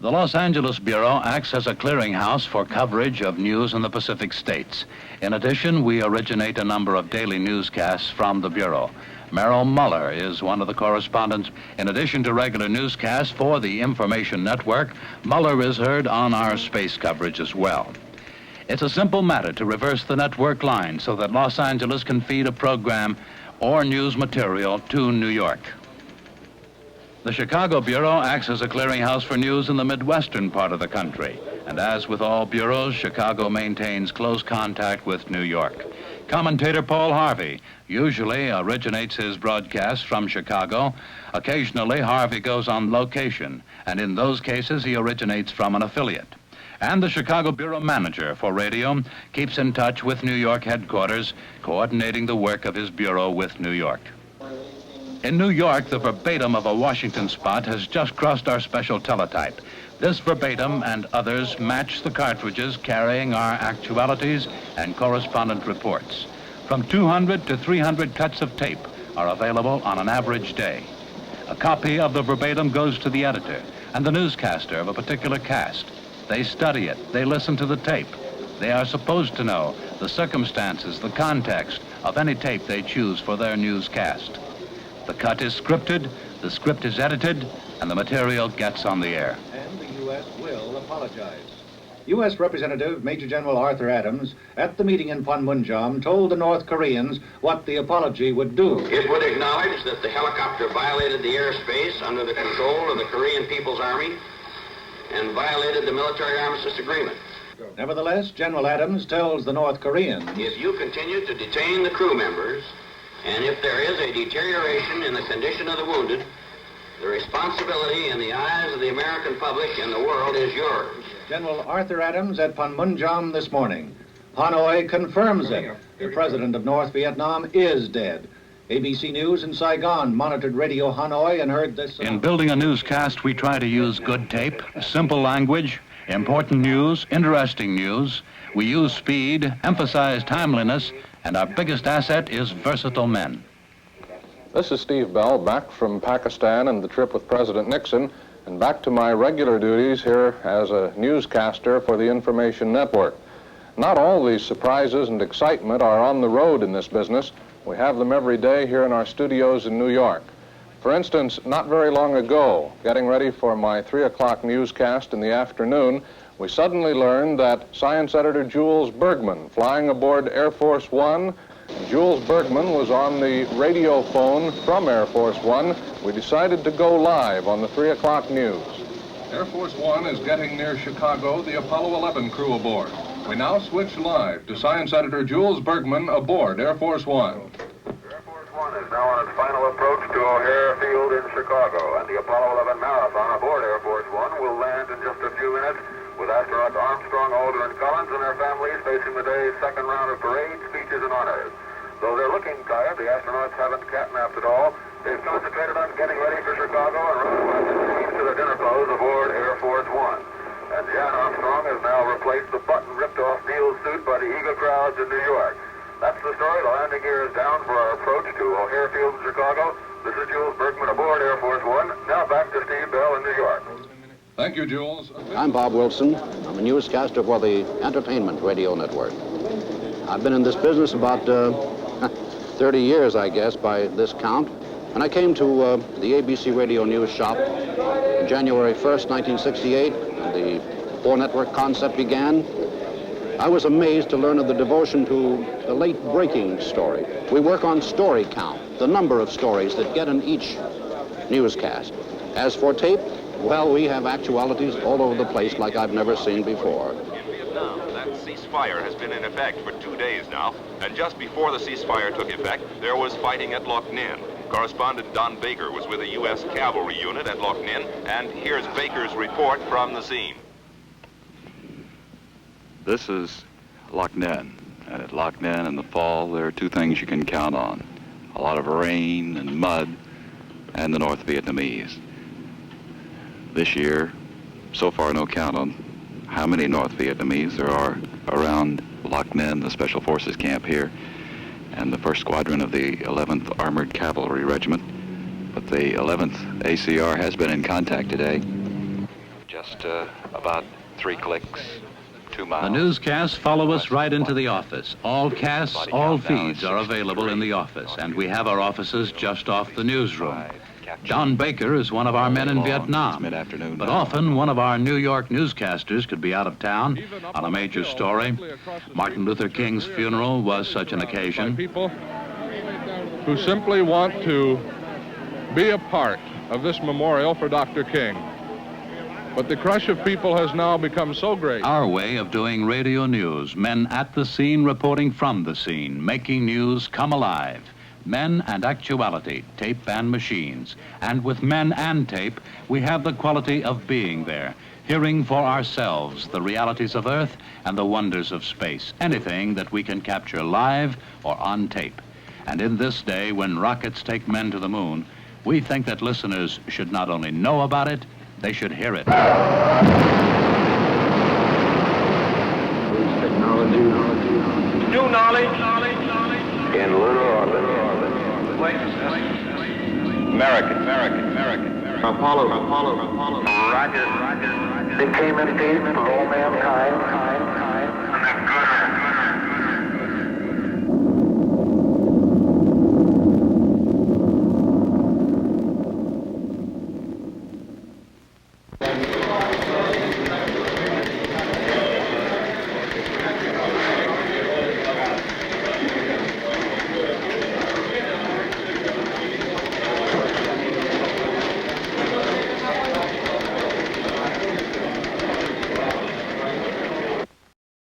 The Los Angeles Bureau acts as a clearinghouse for coverage of news in the Pacific states. In addition, we originate a number of daily newscasts from the Bureau. Merrill Muller is one of the correspondents. In addition to regular newscasts for the Information Network, Muller is heard on our space coverage as well. It's a simple matter to reverse the network line so that Los Angeles can feed a program or news material to New York. The Chicago Bureau acts as a clearinghouse for news in the Midwestern part of the country. And as with all bureaus, Chicago maintains close contact with New York. Commentator Paul Harvey usually originates his broadcasts from Chicago. Occasionally, Harvey goes on location, and in those cases, he originates from an affiliate. And the Chicago Bureau manager for radio keeps in touch with New York headquarters, coordinating the work of his bureau with New York. In New York, the verbatim of a Washington spot has just crossed our special teletype. This verbatim and others match the cartridges carrying our actualities and correspondent reports. From 200 to 300 cuts of tape are available on an average day. A copy of the verbatim goes to the editor and the newscaster of a particular cast. They study it, they listen to the tape. They are supposed to know the circumstances, the context of any tape they choose for their newscast. The cut is scripted, the script is edited, and the material gets on the air. And the U.S. will apologize. U.S. Representative Major General Arthur Adams, at the meeting in Panmunjom, told the North Koreans what the apology would do. It would acknowledge that the helicopter violated the airspace under the control of the Korean People's Army and violated the military armistice agreement. Nevertheless, General Adams tells the North Koreans, if you continue to detain the crew members, and if there is a deterioration in the condition of the wounded, the responsibility in the eyes of the American public and the world is yours. General Arthur Adams at Panmunjom this morning. Hanoi confirms it. The president of North Vietnam is dead. ABC News in Saigon monitored Radio Hanoi and heard this. In building a newscast, we try to use good tape, simple language, important news, interesting news. We use speed, emphasize timeliness, and our biggest asset is versatile men. This is Steve Bell, back from Pakistan and the trip with President Nixon, and back to my regular duties here as a newscaster for the Information Network. Not all the surprises and excitement are on the road in this business. We have them every day here in our studios in New York. For instance, not very long ago, getting ready for my 3 o'clock newscast in the afternoon, we suddenly learned that science editor Jules Bergman, flying aboard Air Force One, Jules Bergman was on the radio phone from Air Force One. We decided to go live on the 3 o'clock news. Air Force One is getting near Chicago, the Apollo 11 crew aboard. We now switch live to science editor Jules Bergman aboard Air Force One. Air Force One is now on its final approach to O'Hare Field in Chicago, and the Apollo 11 marathon aboard Air Force One will land in just a few minutes, with astronauts Armstrong, Aldrin, and Collins and their families facing the day's second round of parades, speeches, and honors. Though they're looking tired, the astronauts haven't catnapped at all. They've concentrated on getting ready for Chicago and running to their dinner clothes aboard Air Force One. And Jan Armstrong has now replaced the button ripped off Neil's suit by the eager crowds in New York. That's the story. The landing gear is down for our approach to O'Hare Field in Chicago. This is Jules Bergman aboard Air Force One. Now back to Steve Bell in New York. Thank you, Jules. I'm Bob Wilson. I'm a newscaster for the Entertainment Radio Network. I've been in this business about 30 years, I guess, by this count. When I came to the ABC Radio News shop on January 1st, 1968, and the four-network concept began, I was amazed to learn of the devotion to the late-breaking story. We work on story count, the number of stories that get in each newscast. As for tape, well, we have actualities all over the place like I've never seen before. In Vietnam, that ceasefire has been in effect for 2 days now, and just before the ceasefire took effect, there was fighting at Loc Ninh. Correspondent Don Baker was with a U.S. cavalry unit at Loc Ninh, and here's Baker's report from the scene. This is Loc Ninh, and at Loc Ninh in the fall, there are two things you can count on: a lot of rain and mud, and the North Vietnamese. This year, so far, no count on how many North Vietnamese there are around Loc Ninh, the Special Forces camp here, and the 1st Squadron of the 11th Armored Cavalry Regiment. But the 11th ACR has been in contact today. just about 3 clicks, 2 miles. The newscasts follow us right into the office. All casts, all feeds are available in the office, and we have our offices just off the newsroom. Don Baker is one of our men in Vietnam, mid-afternoon but now. often one of our New York newscasters could be out of town on a major story. Martin Luther King's funeral was such an occasion. People who simply want to be a part of this memorial for Dr. King. But the crush of people has now become so great. Our way of doing radio news, men at the scene reporting from the scene, making news come alive. Men and actuality, tape and machines. And with men and tape, we have the quality of being there, hearing for ourselves the realities of Earth and the wonders of space, anything that we can capture live or on tape. And in this day, when rockets take men to the moon, we think that listeners should not only know about it, they should hear it. New knowledge in lunar orbit. American. Apollo. Roger. They came in peace for all mankind.